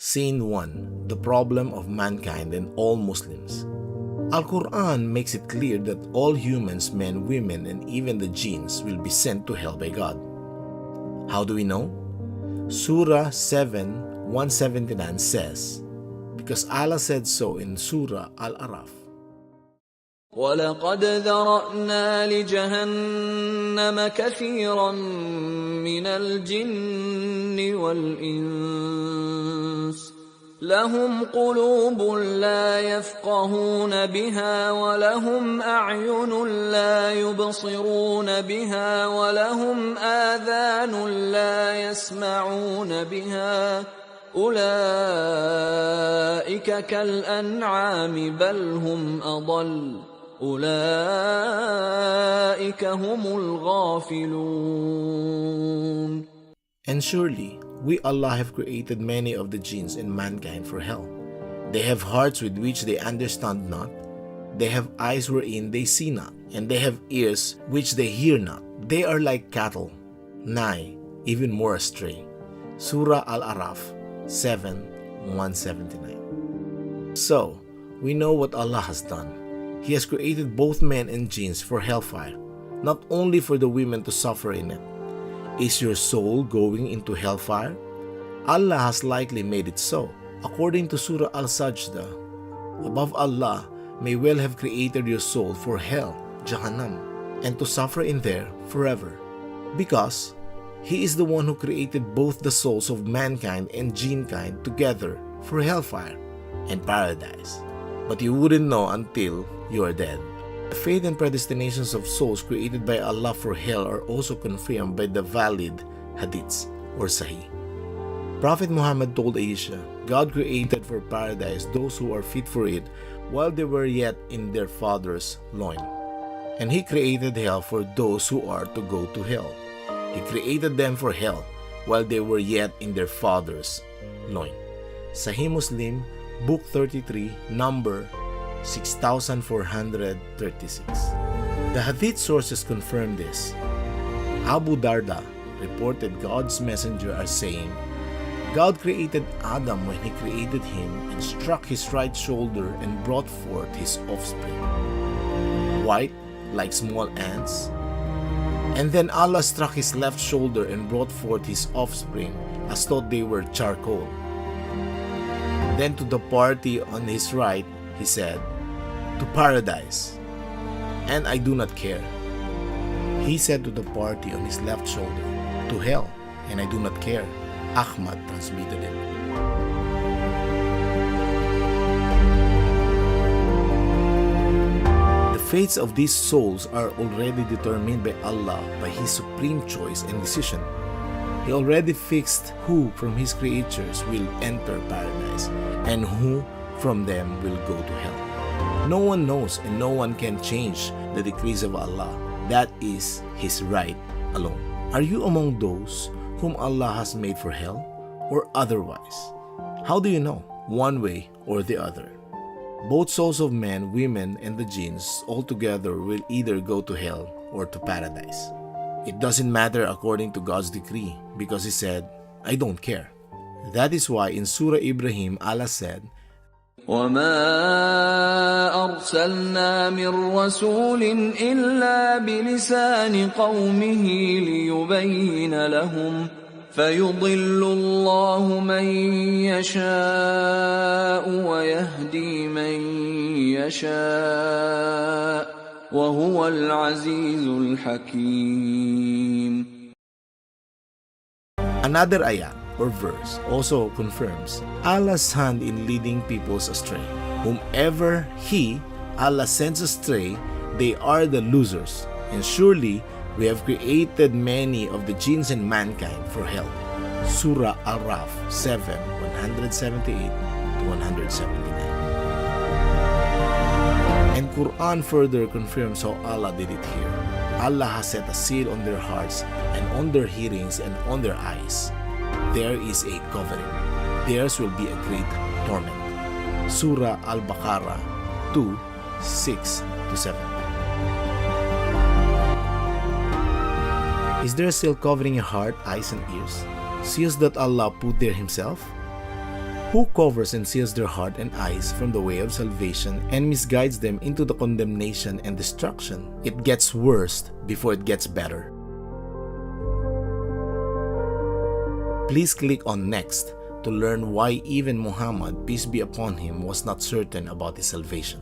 Scene 1. The problem of mankind and all Muslims. Al-Qur'an makes it clear that all humans, men, women, and even the jinns will be sent to hell by God. How do we know? Surah 7:179 says, because Allah said so in Surah Al-Araf. وَلَقَدْ ذَرَأْنَا لِجَهَنَّمَ كَثِيرًا مِنَ الْجِنِّ وَالْإِنسِ لَهُمْ قُلُوبٌ لَا يَفْقَهُونَ بِهَا وَلَهُمْ أَعْيُنٌ لَا يُبْصِرُونَ بِهَا وَلَهُمْ آذَانٌ لَا يَسْمَعُونَ بِهَا أُولَئِكَ كَالْأَنْعَامِ بَلْ هُمْ أَضَلُّ أُولَئِكَ هُمُ الْغَافِلُونَ. And surely, we Allah have created many of the jinns and mankind for hell. They have hearts with which they understand not, they have eyes wherein they see not, and they have ears which they hear not. They are like cattle, nay, even more astray. Surah Al-Araf 7:179. So, we know what Allah has done. He has created both men and jinns for hellfire, not only for the women to suffer in it. Is your soul going into hellfire? Allah has likely made it so. According to Surah Al-Sajdah, above Allah may well have created your soul for hell, Jahannam, and to suffer in there forever. Because He is the one who created both the souls of mankind and jinn kind together for hellfire and paradise. But you wouldn't know until you are dead. The fate and predestinations of souls created by Allah for hell are also confirmed by the valid hadiths or sahih. Prophet Muhammad told Aisha, God created for paradise those who are fit for it while they were yet in their father's loin. And He created hell for those who are to go to hell. He created them for hell while they were yet in their father's loin. Sahih Muslim, Book 33, number 6436. The hadith sources confirm this. Abu Darda reported God's messenger as saying, God created Adam when He created him and struck his right shoulder and brought forth his offspring, white like small ants. And then Allah struck his left shoulder and brought forth his offspring as though they were charcoal. Then to the party on his right, He said, to paradise, and I do not care. He said to the party on his left shoulder, to hell, and I do not care. Ahmad transmitted it. The fates of these souls are already determined by Allah by His supreme choice and decision. He already fixed who from His creatures will enter paradise and who from them will go to hell. No one knows and no one can change the decrees of Allah. That is His right alone. Are you among those whom Allah has made for hell or otherwise? How do you know? One way or the other. Both souls of men, women, and the jinns all together will either go to hell or to paradise. It doesn't matter according to God's decree because He said, I don't care. That is why in Surah Ibrahim, Allah said, وَمَا أَرْسَلْنَا مِن رَّسُولٍ إِلَّا بِلِسَانِ قَوْمِهِ لِيُبَيِّنَ لَهُمْ فَيُضِلُّ اللَّهُ مَن يَشَاءُ وَيَهْدِي مَن يَشَاءُ وَهُوَ الْعَزِيزُ الْحَكِيمُ. Another ayah or verse also confirms Allah's hand in leading peoples astray. Whomever He, Allah, sends astray, they are the losers. And surely we have created many of the jinns and mankind for hell. Surah Al-Araf 7:178-179. And Qur'an further confirms how Allah did it here. Allah has set a seal on their hearts and on their hearings and on their eyes. There is a covering. Theirs will be a great torment. Surah Al-Baqarah 2:6-7. Is there a seal covering your heart, eyes, and ears? Seals that Allah put there Himself? who covers and seals their heart and eyes from the way of salvation and misguides them into the condemnation and destruction. It gets worse before it gets better. Please click on Next to learn why even Muhammad, peace be upon him, was not certain about his salvation.